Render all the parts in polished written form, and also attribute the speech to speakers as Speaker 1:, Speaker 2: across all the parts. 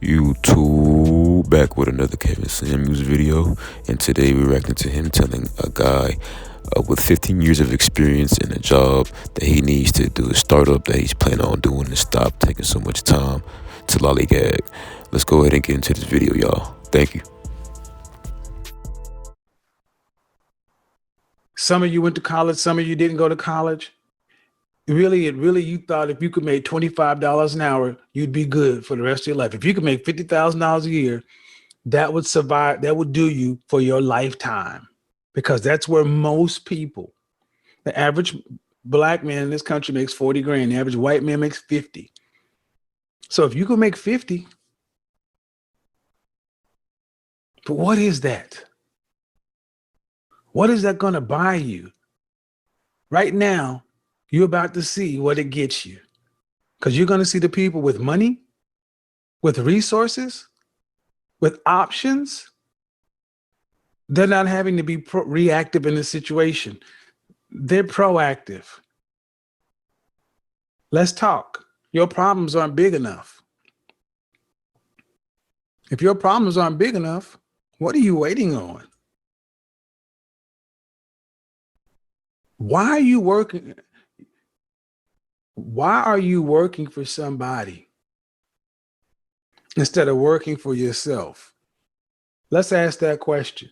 Speaker 1: YouTube back with another Kevin Samuels video, and today we're reacting to him telling a guy with 15 years of experience in a job that he needs to do a startup that he's planning on doing and stop taking so much time to lollygag. Let's go ahead and get into this video, y'all. Thank you.
Speaker 2: Some of you went to college, some of you didn't go to college. Really, you thought if you could make $25 an hour, you'd be good for the rest of your life. If you could make $50,000 a year, that would survive, that would do you for your lifetime, because that's where most people, the average black man in this country makes 40 grand, the average white man makes 50. So if you could make 50, but what is that? What is that going to buy you? Right now, you're about to see what it gets you, because you're going to see the people with money, with resources, with options. They're not having to be reactive in the situation. They're proactive. Let's talk. Your problems aren't big enough. If your problems aren't big enough, what are you waiting on? Why are you working? Why are you working for somebody instead of working for yourself? Let's ask that question.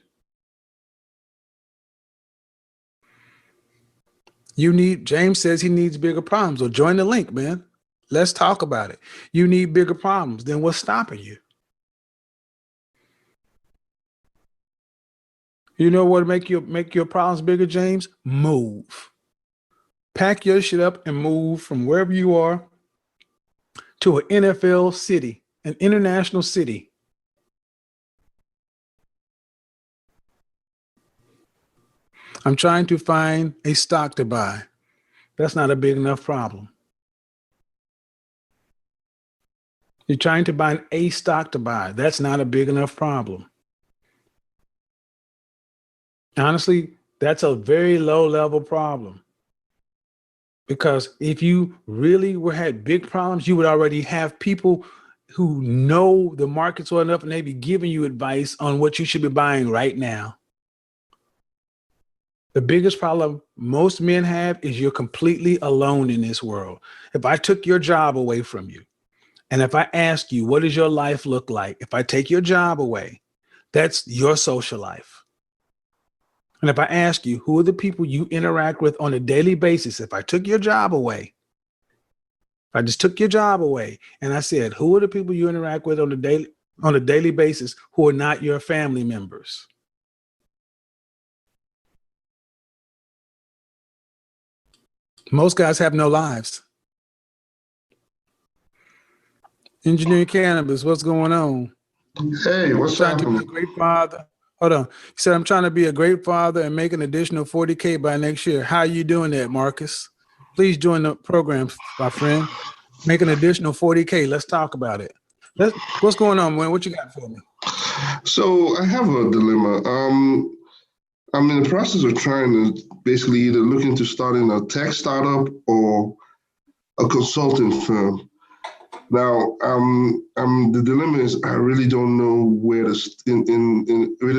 Speaker 2: James says he needs bigger problems. Well, join the link, man. Let's talk about it. You need bigger problems. Then what's stopping you? You know what make your problems bigger, James? Move. Pack your shit up and move from wherever you are to an NFL city, an international city. I'm trying to find a stock to buy. That's not a big enough problem. You're trying to buy a stock to buy. That's not a big enough problem. Honestly, that's a very low level problem. Because if you really had big problems, you would already have people who know the markets well enough, and they'd be giving you advice on what you should be buying right now. The biggest problem most men have is you're completely alone in this world. If I took your job away from you, and if I ask you, what does your life look like? If I take your job away, that's your social life. And if I ask you, who are the people you interact with on a daily basis? If I took your job away, if I just took your job away and I said, who are the people you interact with on a daily basis who are not your family members? Most guys have no lives. Engineering Cannabis, what's going on?
Speaker 3: Hey, what's
Speaker 2: Trying to be a
Speaker 3: happening?
Speaker 2: great father. Hold on. He said, I'm trying to be a great father and make an additional 40K by next year. How are you doing that, Marcus? Please join the program, my friend. Make an additional 40K. Let's talk about it. What's going on, man? What you got for me?
Speaker 3: So I have a dilemma. I'm in the process of trying to basically either look into starting a tech startup or a consulting firm. Now, the dilemma is I really don't know where whether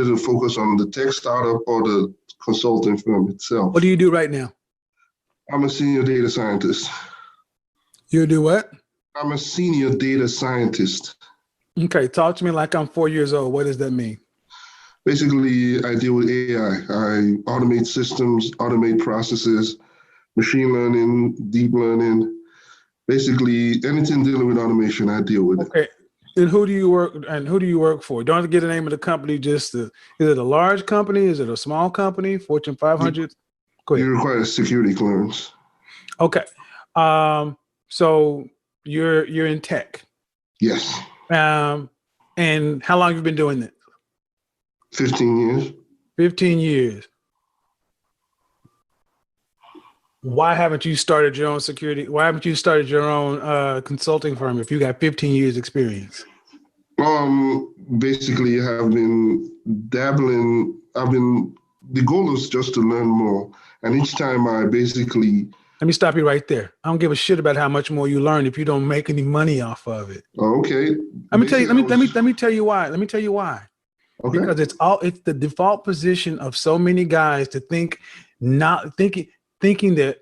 Speaker 3: to focus on the tech startup or the consulting firm itself.
Speaker 2: What do you do right now?
Speaker 3: I'm a senior data scientist.
Speaker 2: You do what?
Speaker 3: I'm a senior data scientist.
Speaker 2: Okay, talk to me like I'm 4 years old. What does that mean?
Speaker 3: Basically, I deal with AI. I automate systems, automate processes, machine learning, deep learning. Basically, anything dealing with automation, I deal with it.
Speaker 2: Okay. And who do you work for? Don't have to get the name of the company. Is it a large company? Is it a small company? Fortune 500? Go ahead.
Speaker 3: You require a security clearance.
Speaker 2: Okay. So you're in tech.
Speaker 3: Yes.
Speaker 2: And how long have you been doing that?
Speaker 3: 15 years.
Speaker 2: 15 years. Why haven't you started your own security? Why haven't you started your own consulting firm if you got 15 years experience?
Speaker 3: Basically, I've been dabbling. The goal is just to learn more. And each time I basically
Speaker 2: Let me stop you right there. I don't give a shit about how much more you learn if you don't make any money off of it.
Speaker 3: Okay.
Speaker 2: Let me tell you. Let me tell you why. Let me tell you why.
Speaker 3: Okay.
Speaker 2: Because it's the default position of so many guys to thinking that.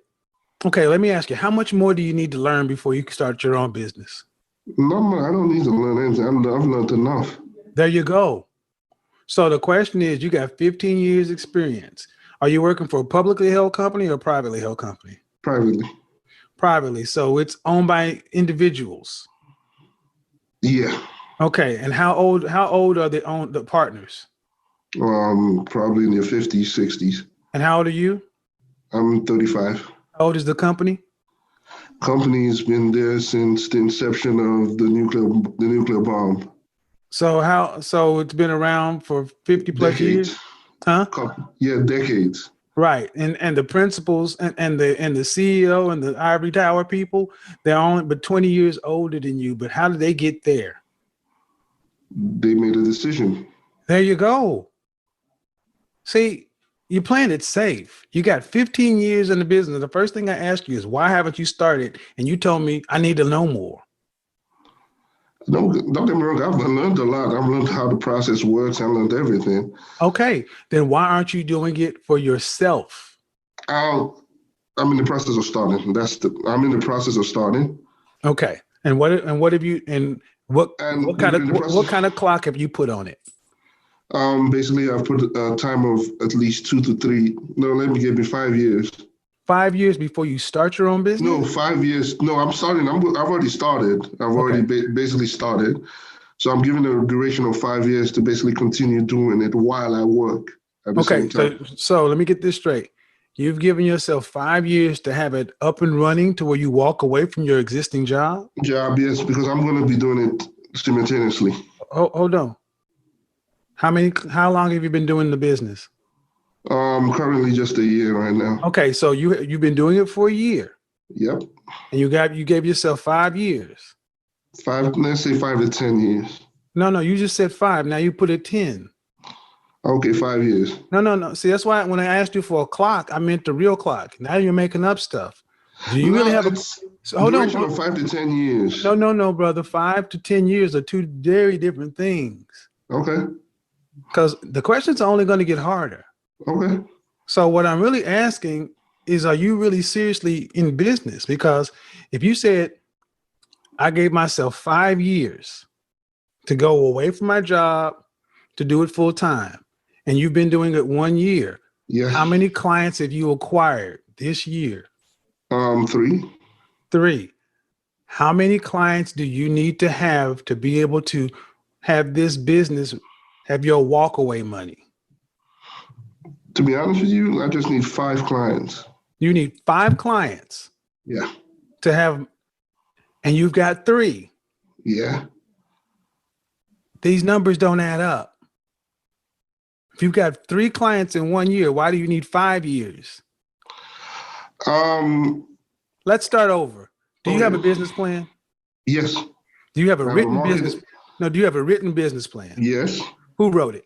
Speaker 2: Okay, let me ask you, how much more do you need to learn before you can start your own business?
Speaker 3: No, I don't need to learn anything. I've learned enough.
Speaker 2: There you go. So the question is, you got 15 years experience. Are you working for a publicly held company or a privately held company?
Speaker 3: Privately.
Speaker 2: Privately. So it's owned by individuals.
Speaker 3: Yeah.
Speaker 2: Okay. And how old are the partners?
Speaker 3: Probably in their 50s, 60s.
Speaker 2: And how old are you?
Speaker 3: I'm 35.
Speaker 2: How old is the company?
Speaker 3: Company's been there since the inception of the nuclear bomb.
Speaker 2: So it's been around for 50 plus years? Huh?
Speaker 3: Yeah, decades.
Speaker 2: Right. And the principals and the CEO and the ivory tower people, they're only but 20 years older than you. But how did they get there?
Speaker 3: They made a decision.
Speaker 2: There you go. See, you playing it safe. You got 15 years in the business. The first thing I asked you is, why haven't you started? And you told me I need to know more.
Speaker 3: Don't get me wrong. I've learned a lot. I've learned how the process works. I learned everything.
Speaker 2: Okay. Then why aren't you doing it for yourself?
Speaker 3: I'm in the process of starting. I'm in the process of starting.
Speaker 2: Okay. And what kind of clock have you put on it?
Speaker 3: Basically, I've put a time of at least 2 to 3. No, let me give me 5 years.
Speaker 2: 5 years before you start your own business?
Speaker 3: No, 5 years. No, I'm starting. I've already started. I've already basically started. So I'm giving a duration of 5 years to basically continue doing it while I work.
Speaker 2: Okay, so let me get this straight. You've given yourself 5 years to have it up and running to where you walk away from your existing job?
Speaker 3: Yes, because I'm going to be doing it simultaneously.
Speaker 2: Hold on. How long have you been doing the business?
Speaker 3: Currently just a year right now.
Speaker 2: Okay, so you've been doing it for a year.
Speaker 3: Yep.
Speaker 2: And you gave yourself 5 years.
Speaker 3: Let's say 5 to 10 years.
Speaker 2: No, you just said 5. Now you put it 10.
Speaker 3: Okay, 5 years.
Speaker 2: No. See, that's why when I asked you for a clock, I meant the real clock. Now you're making up stuff. Do you really have
Speaker 3: hold on? Of 5 to 10 years.
Speaker 2: No, brother. 5 to 10 years are two very different things.
Speaker 3: Okay.
Speaker 2: Because the questions are only going to get harder.
Speaker 3: Okay.
Speaker 2: So what I'm really asking is, are you really seriously in business? Because if you said, I gave myself 5 years to go away from my job to do it full time, and you've been doing it 1 year.
Speaker 3: Yeah.
Speaker 2: How many clients have you acquired this year?
Speaker 3: 3.
Speaker 2: 3. How many clients do you need to have to be able to have this business have your walkaway money?
Speaker 3: To be honest with you, I just need 5 clients.
Speaker 2: You need 5 clients.
Speaker 3: Yeah.
Speaker 2: To have, and you've got 3.
Speaker 3: Yeah.
Speaker 2: These numbers don't add up. If you've got 3 clients in 1 year, why do you need 5 years? Let's start over. Do you have a business plan?
Speaker 3: Yes.
Speaker 2: Do you have a written business? No, do you have a written business plan?
Speaker 3: Yes.
Speaker 2: Who wrote it?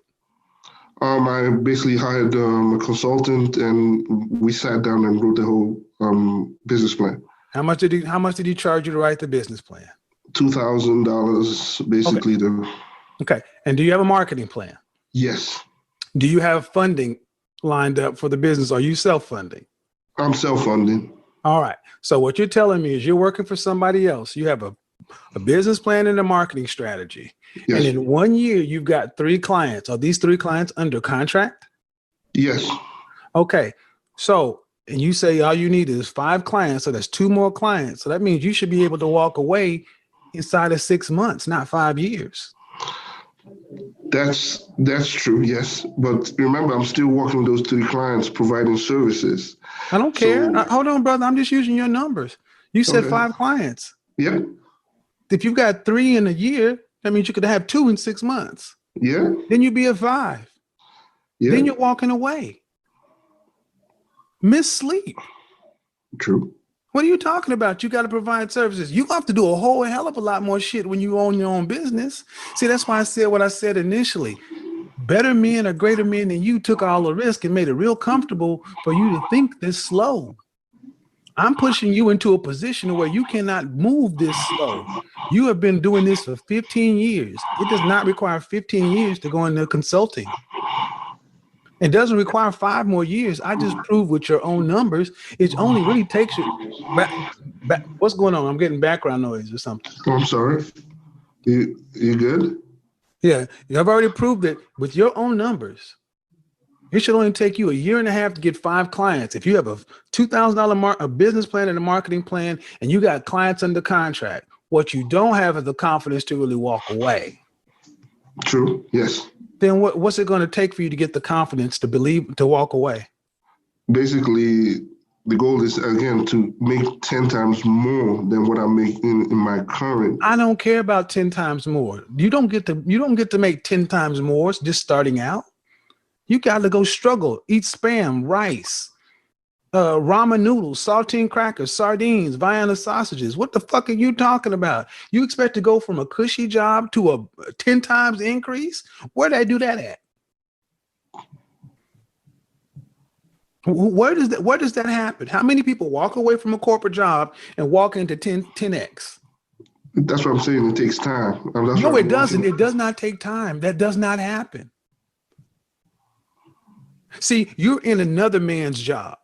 Speaker 3: I basically hired a consultant, and we sat down and wrote the whole business plan.
Speaker 2: How much did he charge you to write the business plan?
Speaker 3: $2,000, basically.
Speaker 2: Okay. And do you have a marketing plan?
Speaker 3: Yes.
Speaker 2: Do you have funding lined up for the business? Are you self-funding?
Speaker 3: I'm self-funding.
Speaker 2: All right. So what you're telling me is you're working for somebody else. You have a business plan and a marketing strategy. Yes. And in 1 year, you've got 3 clients. Are these 3 clients under contract?
Speaker 3: Yes.
Speaker 2: Okay. So, and you say all you need is 5 clients. So that's 2 more clients. So that means you should be able to walk away inside of 6 months, not 5 years.
Speaker 3: That's true. Yes. But remember, I'm still working with those 3 clients providing services.
Speaker 2: I don't care. Hold on, brother. I'm just using your numbers. You said 5 clients.
Speaker 3: Yep.
Speaker 2: If you've got 3 in a year, that means you could have 2 in 6 months.
Speaker 3: Yeah.
Speaker 2: Then you'd be at 5. Yeah. Then you're walking away. Miss sleep.
Speaker 3: True.
Speaker 2: What are you talking about? You got to provide services. You have to do a whole hell of a lot more shit when you own your own business. See, that's why I said what I said initially. Better men or greater men than you took all the risk and made it real comfortable for you to think this slow. I'm pushing you into a position where you cannot move this slow. You have been doing this for 15 years. It does not require 15 years to go into consulting. It doesn't require 5 more years. I just proved with your own numbers. It only really takes you back. What's going on? I'm getting background noise or something.
Speaker 3: Oh, I'm sorry. You good?
Speaker 2: Yeah, I've already proved it with your own numbers. It should only take you a year and a half to get 5 clients. If you have a $2,000 a business plan and a marketing plan, and you got clients under contract, what you don't have is the confidence to really walk away.
Speaker 3: True. Yes.
Speaker 2: Then what's it going to take for you to get the confidence to believe to walk away?
Speaker 3: Basically, the goal is again to make 10 times more than what I make in my current.
Speaker 2: I don't care about 10 times more. You don't get to make 10 times more just starting out. You got to go struggle, eat Spam, rice, ramen noodles, saltine crackers, sardines, Vienna sausages. What the fuck are you talking about? You expect to go from a cushy job to a 10 times increase? Where did I do that at? Where does that happen? How many people walk away from a corporate job and walk into 10x?
Speaker 3: That's what I'm saying. It takes time.
Speaker 2: No, it doesn't. It does not take time. That does not happen. See, you're in another man's job.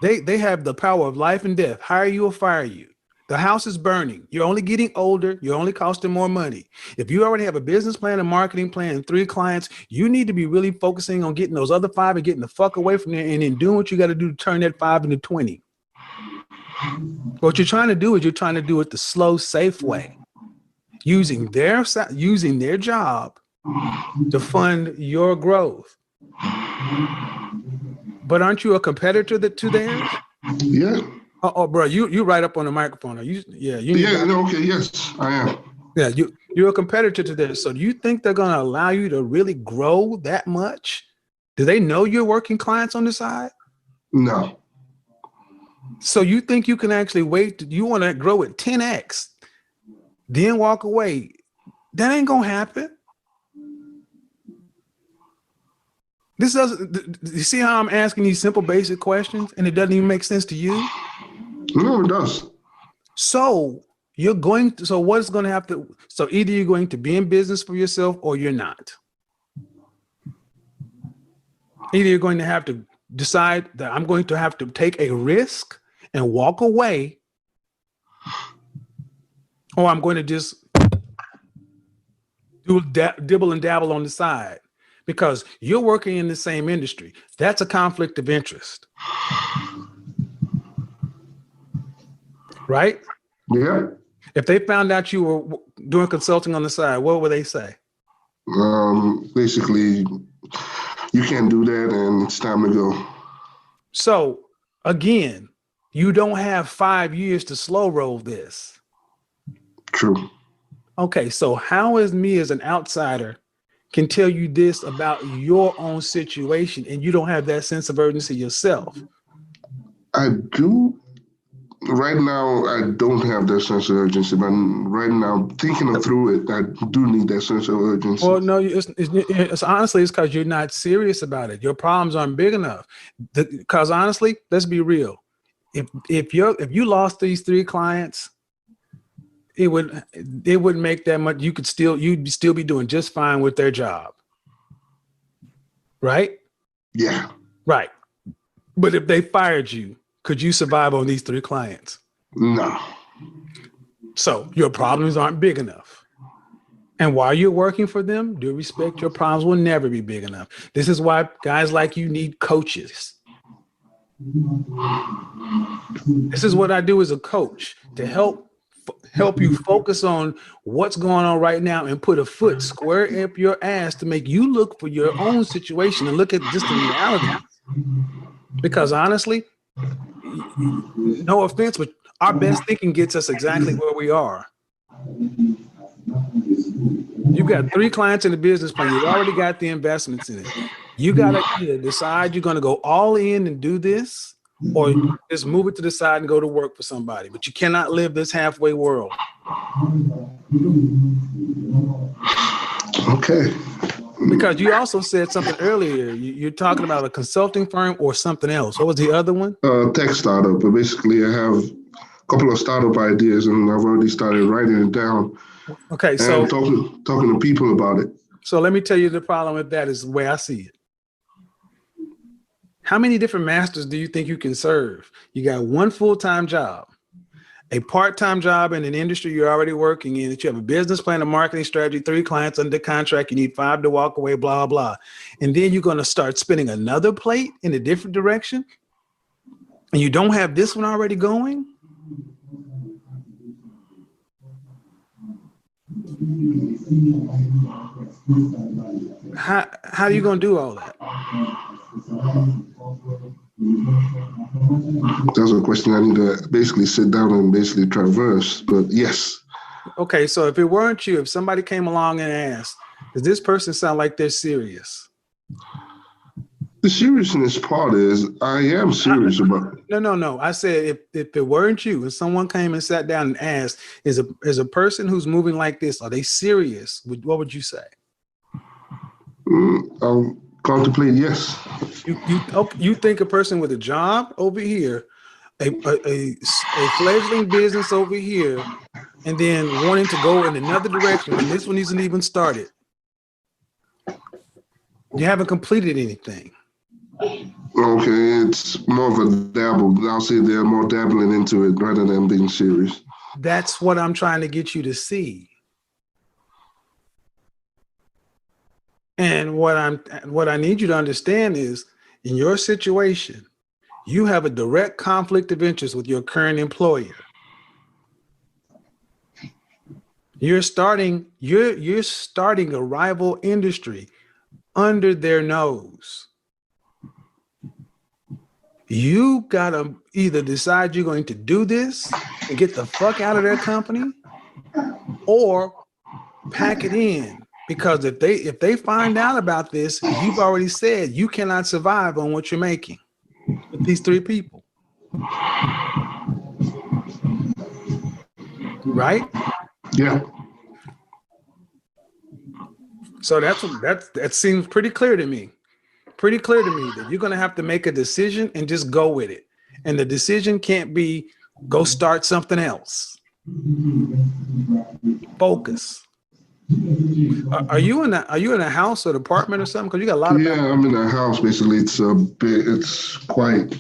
Speaker 2: They have the power of life and death. Hire you or fire you. The house is burning. You're only getting older. You're only costing more money. If you already have a business plan, a marketing plan, and 3 clients, you need to be really focusing on getting those other 5 and getting the fuck away from there and then doing what you got to do to turn that 5 into 20. What you're trying to do is you're trying to do it the slow, safe way, using their job to fund your growth. But aren't you a competitor to theirs?
Speaker 3: Yeah.
Speaker 2: Oh, bro, you right up on the microphone. Are you? Yeah.
Speaker 3: Okay. Yes, I am.
Speaker 2: Yeah, you're a competitor to theirs. So do you think they're going to allow you to really grow that much? Do they know you're working clients on the side?
Speaker 3: No.
Speaker 2: So you think you can actually wait? You want to grow at 10x, then walk away? That ain't gonna happen. This doesn't. You see how I'm asking these simple, basic questions, and it doesn't even make sense to you?
Speaker 3: No, it does.
Speaker 2: So you're going to. So what's going to have to? So either you're going to be in business for yourself, or you're not. Either you're going to have to decide that I'm going to have to take a risk and walk away, or I'm going to just dibble and dabble on the side. Because you're working in the same industry. That's a conflict of interest. Right?
Speaker 3: Yeah.
Speaker 2: If they found out you were doing consulting on the side, what would they say?
Speaker 3: Basically, you can't do that and it's time to go.
Speaker 2: So, again, you don't have 5 years to slow roll this.
Speaker 3: True.
Speaker 2: Okay, so how is me as an outsider can tell you this about your own situation and you don't have that sense of urgency yourself?
Speaker 3: I do. Right now, I don't have that sense of urgency, but right now, thinking through it, I do need that sense of urgency.
Speaker 2: Well, no, it's honestly, it's because you're not serious about it. Your problems aren't big enough. Because honestly, let's be real. If you lost these 3 clients, it wouldn't make that much. You'd still be doing just fine with their job. Right?
Speaker 3: Yeah.
Speaker 2: Right. But if they fired you, could you survive on these 3 clients?
Speaker 3: No.
Speaker 2: So your problems aren't big enough. And while you're working for them, due respect, your problems will never be big enough. This is why guys like you need coaches. This is what I do as a coach, to help you focus on what's going on right now and put a foot square up your ass to make you look for your own situation and look at just the reality. Because honestly, no offense, but our best thinking gets us exactly where we are. You've got 3 clients in the business plan. You've already got the investments in it. You got to either decide you're going to go all in and do this, or just move it to the side and go to work for somebody. But you cannot live this halfway world.
Speaker 3: Okay.
Speaker 2: Because you also said something earlier. You're talking about a consulting firm or something else. What was the other one?
Speaker 3: Tech startup. But basically, I have a couple of startup ideas, and I've already started writing it down
Speaker 2: Okay,
Speaker 3: and
Speaker 2: so
Speaker 3: talking to people about it.
Speaker 2: so let me tell you the problem with that is the way I see it. How many different masters do you think you can serve? You got one full-time job, a part-time job in an industry you're already working in, that you have a business plan, a marketing strategy, 3 clients under contract, you need 5 to walk away, blah, blah. And then you're going to start spinning another plate in a different direction. And you don't have this one already going. How are you going to do all that?
Speaker 3: That's a question I need to basically sit down and basically traverse. But yes.
Speaker 2: Okay, so if it weren't you, if somebody came along and asked, does this person sound like they're serious?
Speaker 3: The seriousness part is I am serious about it.
Speaker 2: No. I said if it weren't you, if someone came and sat down and asked, is a person who's moving like this, are they serious? What would you say?
Speaker 3: I'll contemplate yes.
Speaker 2: You think a person with a job over here, a fledgling business over here, and then wanting to go in another direction when this one isn't even started. You haven't completed anything.
Speaker 3: Okay, it's more of a dabble. I'll say they're more dabbling into it rather than being serious.
Speaker 2: That's what I'm trying to get you to see. And what I need you to understand is, in your situation, you have a direct conflict of interest with your current employer. You're starting a rival industry under their nose. You gotta either decide you're going to do this and get the fuck out of their company, or pack it in. Because if they find out about this, you've already said you cannot survive on what you're making with these 3 people. Right?
Speaker 3: Yeah.
Speaker 2: So that seems pretty clear to me. Pretty clear to me that you're going to have to make a decision and just go with it. And the decision can't be go start something else. Focus. Are you in a house or apartment or something? Because you got a lot of.
Speaker 3: Yeah, I'm in a house. Basically, it's quite.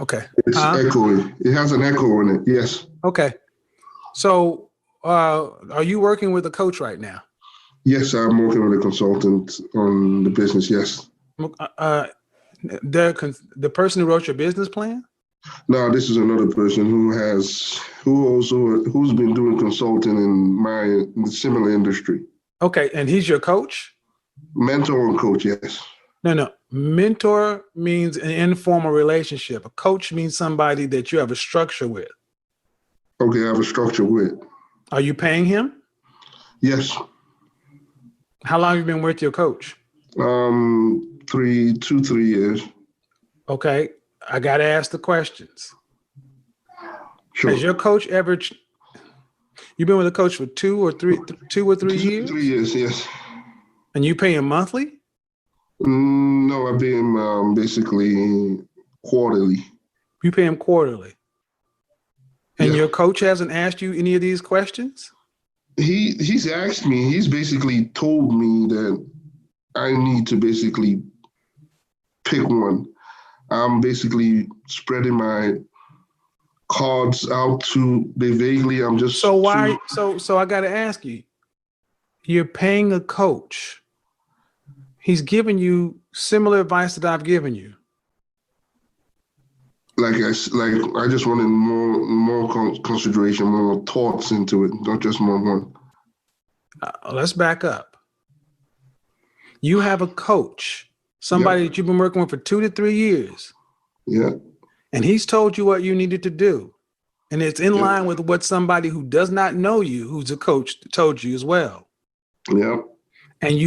Speaker 2: Okay.
Speaker 3: It's echoey. It has an echo in it. Yes.
Speaker 2: Okay. So, are you working with a coach right now?
Speaker 3: Yes, I'm working with a consultant on the business. Yes.
Speaker 2: The person who wrote your business plan?
Speaker 3: No, this is another person who's been doing consulting in the similar industry.
Speaker 2: Okay, and he's your coach?
Speaker 3: Mentor and coach, yes.
Speaker 2: No. Mentor means an informal relationship. A coach means somebody that you have a structure with.
Speaker 3: Okay, I have a structure with.
Speaker 2: Are you paying him?
Speaker 3: Yes.
Speaker 2: How long have you been with your coach?
Speaker 3: 3 years.
Speaker 2: Okay, I got to ask the questions.
Speaker 3: Sure.
Speaker 2: Has your coach ever? You've been with a coach for 2 or 3 years?
Speaker 3: 3 years, yes.
Speaker 2: And you pay him monthly?
Speaker 3: No, I pay him basically quarterly.
Speaker 2: You pay him quarterly. And
Speaker 3: Yeah.
Speaker 2: your coach hasn't asked you any of these questions?
Speaker 3: He's asked me. He's basically told me that I need to basically pick one. I'm basically spreading my cards out too vaguely. I'm just
Speaker 2: so why? So I got to ask you. You're paying a coach. He's giving you similar advice that I've given you.
Speaker 3: I just wanted more consideration, more thoughts into it, not just more one.
Speaker 2: Let's back up. You have a coach, somebody that you've been working with for 2 to 3 years.
Speaker 3: Yeah.
Speaker 2: And he's told you what you needed to do. And it's in line with what somebody who does not know you, who's a coach, told you as well.
Speaker 3: Yeah.
Speaker 2: And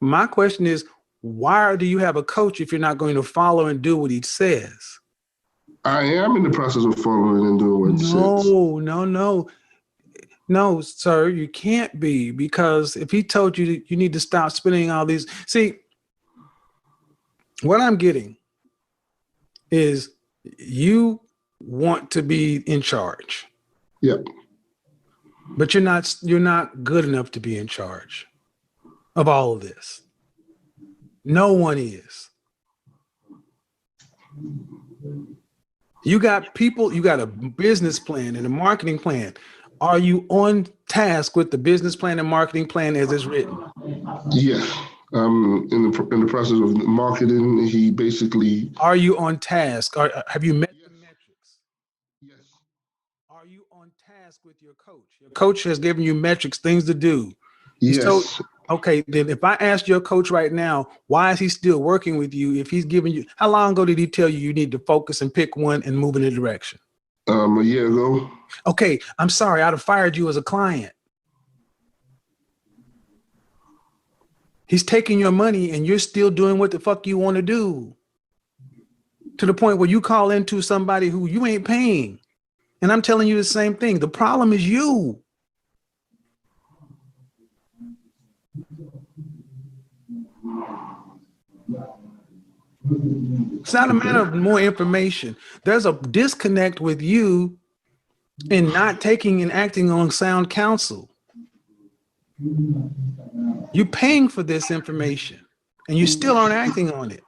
Speaker 2: my question is, why do you have a coach if you're not going to follow and do what he says?
Speaker 3: I am in the process of following and doing what he says.
Speaker 2: No. No, sir, you can't be, because if he told you that you need to stop spending all these, see, what I'm getting is you want to be in charge.
Speaker 3: Yep.
Speaker 2: But you're not good enough to be in charge of all of this. No one is. You got people, you got a business plan and a marketing plan. Are you on task with the business plan and marketing plan as it's written?
Speaker 3: Yeah. In the process of marketing, he basically.
Speaker 2: Are you on task? Have you met the metrics?
Speaker 3: Yes.
Speaker 2: Are you on task with your coach? Your coach has given you metrics, things to do.
Speaker 3: Yes.
Speaker 2: Okay, then if I ask your coach right now, why is he still working with you if he's giving you, how long ago did he tell you need to focus and pick one and move in a direction?
Speaker 3: A year ago.
Speaker 2: Okay, I'm sorry, I'd have fired you as a client. He's taking your money and you're still doing what the fuck you want to do. To the point where you call into somebody who you ain't paying. And I'm telling you the same thing. The problem is you. It's not a matter of more information. There's a disconnect with you in not taking and acting on sound counsel. You're paying for this information and you still aren't acting on it,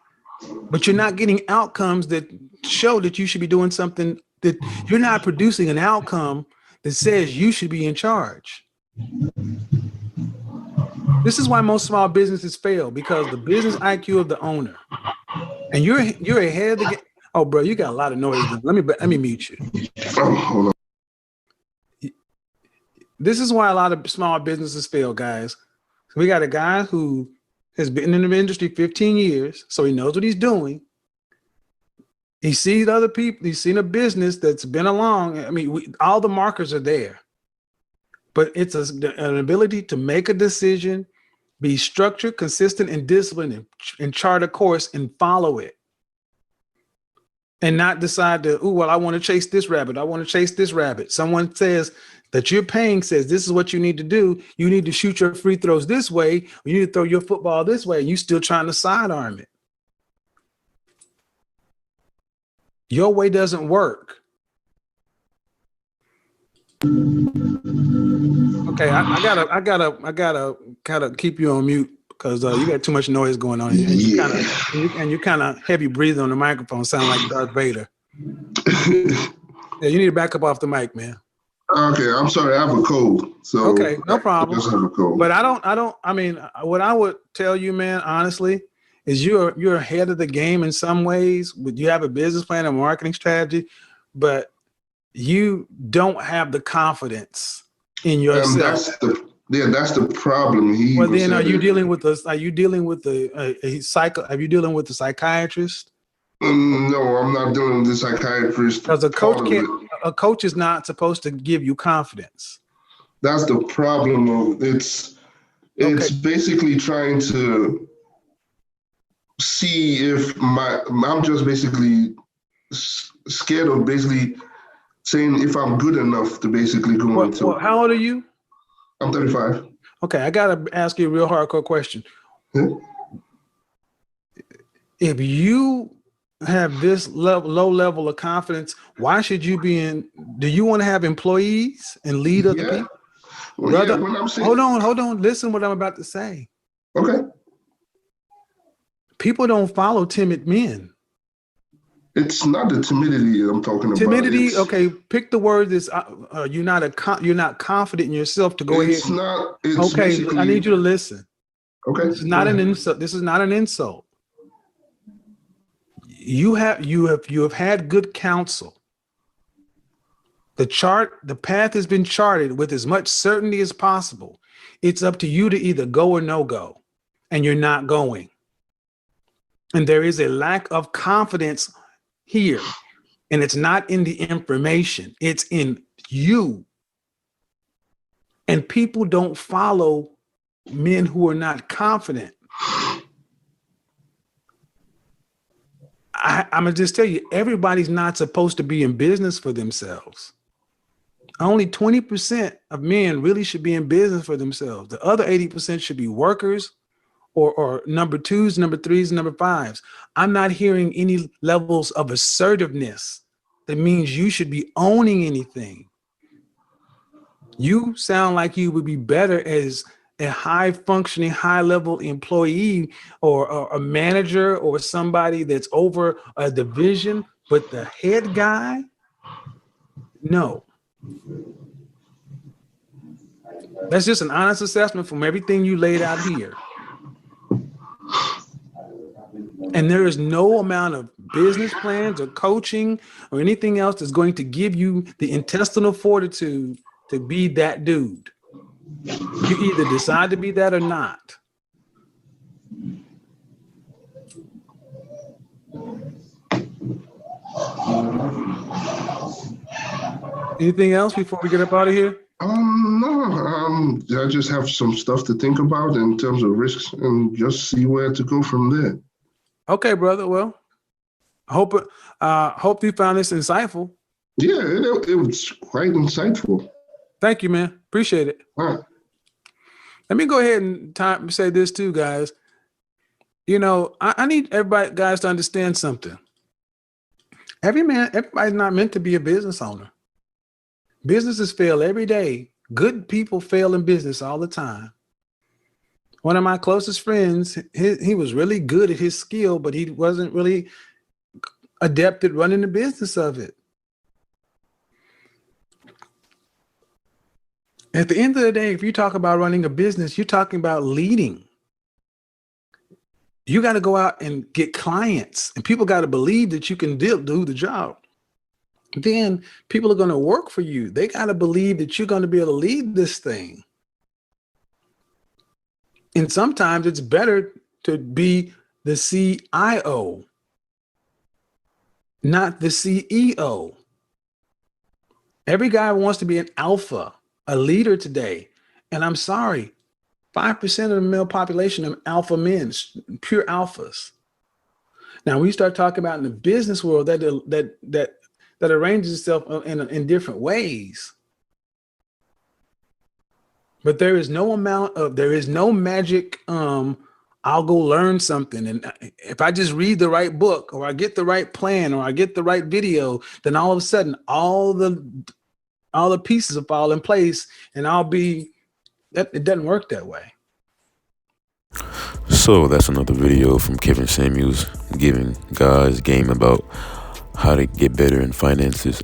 Speaker 2: but you're not getting outcomes that show that you should be doing something, that you're not producing an outcome that says you should be in charge. This is why most small businesses fail, because the business IQ of the owner, and you're ahead of the game. Oh, bro, you got a lot of noise. Let me mute you.
Speaker 3: Oh, hold on.
Speaker 2: This is why a lot of small businesses fail, guys. We got a guy who has been in the industry 15 years, so he knows what he's doing. He sees other people. He's seen a business that's been along. I mean, all the markers are there, but it's an ability to make a decision, be structured, consistent, and disciplined, and chart a course and follow it. And not decide to, well, I want to chase this rabbit. I want to chase this rabbit. Someone says that you're paying, says this is what you need to do. You need to shoot your free throws this way. Or you need to throw your football this way. And you're still trying to sidearm it. Your way doesn't work. Okay, I gotta kind of keep you on mute because you got too much noise going on, and you kind of heavy breathing on the microphone, sound like Darth Vader. Yeah, you need to back up off the mic, man.
Speaker 3: Okay, I'm sorry, I have a cold. So
Speaker 2: okay, no problem.
Speaker 3: I just have a cold.
Speaker 2: But I mean, what I would tell you, man, honestly, is you're ahead of the game in some ways. You have a business plan and marketing strategy, but you don't have the confidence in yourself.
Speaker 3: That's the problem.
Speaker 2: Well, then are you dealing with a psychiatrist?
Speaker 3: No, I'm not dealing with the psychiatrist.
Speaker 2: Because a coach is not supposed to give you confidence.
Speaker 3: That's the problem. It's basically trying to see if I'm just basically scared of basically saying if I'm good enough to basically go into.
Speaker 2: Well, how old are you?
Speaker 3: I'm 35.
Speaker 2: Okay, I gotta ask you a real hardcore question. If you have this low level of confidence, why should you be in? Do you want to have employees and lead other people?
Speaker 3: Well,
Speaker 2: brother,
Speaker 3: hold
Speaker 2: on. Listen what I'm about to say.
Speaker 3: Okay.
Speaker 2: People don't follow timid men.
Speaker 3: It's not the timidity I'm talking about.
Speaker 2: Timidity, okay. Pick the word that's you're not confident in yourself to go ahead.
Speaker 3: It's not.
Speaker 2: Okay, I need you to listen.
Speaker 3: Okay.
Speaker 2: This is not an insult. This is not an insult. You have had good counsel. The path has been charted with as much certainty as possible. It's up to you to either go or no go, and you're not going. And there is a lack of confidence here, and it's not in the information, it's in you. And people don't follow men who are not confident. I'm gonna just tell you, everybody's not supposed to be in business for themselves. Only 20% of men really should be in business for themselves. The other 80% should be workers or number twos, number threes, number fives. I'm not hearing any levels of assertiveness. That means you should be owning anything. You sound like you would be better as a high functioning, high level employee or a manager or somebody that's over a division, but the head guy, no. That's just an honest assessment from everything you laid out here. And there is no amount of business plans or coaching or anything else that's going to give you the intestinal fortitude to be that dude. You either decide to be that or not. Anything else before we get up out of here?
Speaker 3: No, I just have some stuff to think about in terms of risks and just see where to go from there.
Speaker 2: Okay, brother. Well, I hope you found this insightful.
Speaker 3: Yeah, it was quite insightful.
Speaker 2: Thank you, man. Appreciate it.
Speaker 3: All right.
Speaker 2: Let me go ahead and say this too, guys. You know, I need everybody, guys, to understand something. Everybody's not meant to be a business owner. Businesses fail every day. Good people fail in business all the time. One of my closest friends, he was really good at his skill, but he wasn't really adept at running the business of it. At the end of the day, if you talk about running a business, you're talking about leading. You got to go out and get clients, and people got to believe that you can do the job. Then people are going to work for you. They got to believe that you're going to be able to lead this thing. And sometimes it's better to be the CIO, not the CEO. Every guy wants to be an alpha, a leader today. And I'm sorry, 5% of the male population are alpha men, pure alphas. Now, we start talking about in the business world that arranges itself in different ways. But there is no magic. I'll go learn something. And if I just read the right book or I get the right plan or I get the right video, then all of a sudden, all the pieces will fall in place and it doesn't work that way.
Speaker 1: So that's another video from Kevin Samuels giving guys game about how to get better in finances.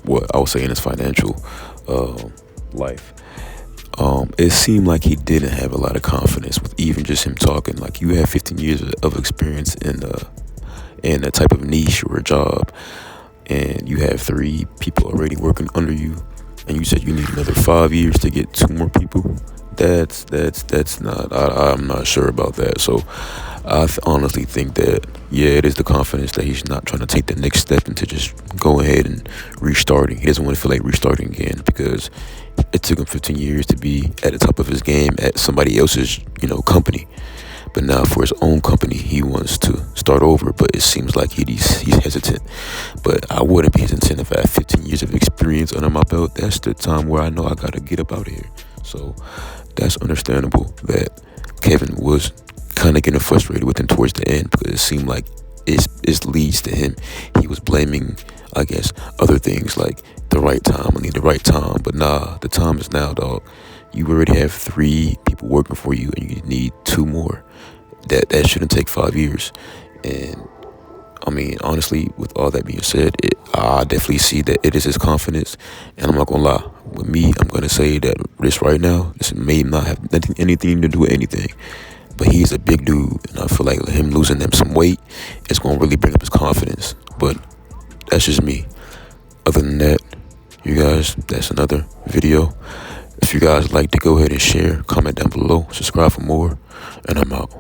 Speaker 1: What I would say in his financial life. It seemed like he didn't have a lot of confidence with even just him talking. Like, you have 15 years of experience in a type of niche or a job, and you have 3 people already working under you, and you said you need another 5 years to get 2 more people. That's not. I'm not sure about that. So I honestly think that, yeah, it is the confidence that he's not trying to take the next step into just go ahead and restarting. He doesn't want to feel like restarting again because it took him 15 years to be at the top of his game at somebody else's, company. But now for his own company, he wants to start over. But it seems like he's hesitant. But I wouldn't be hesitant if I had 15 years of experience under my belt. That's the time where I know I got to get up out of here. So that's understandable that Kevin was kind of getting frustrated with him towards the end, because it seemed like it leads to him. He was blaming, I guess, other things like the right time. I need the right time. But nah, the time is now, dog. You already have 3 people working for you and you need 2 more. That shouldn't take 5 years. And I mean, honestly, with all that being said, I definitely see that it is his confidence. And I'm not going to lie. With me, I'm going to say that this right now, this may not have anything to do with anything. But he's a big dude. And I feel like him losing them some weight is going to really bring up his confidence. But that's just me. Other than that, you guys, that's another video. If you guys like to, go ahead and share, comment down below, subscribe for more, and I'm out.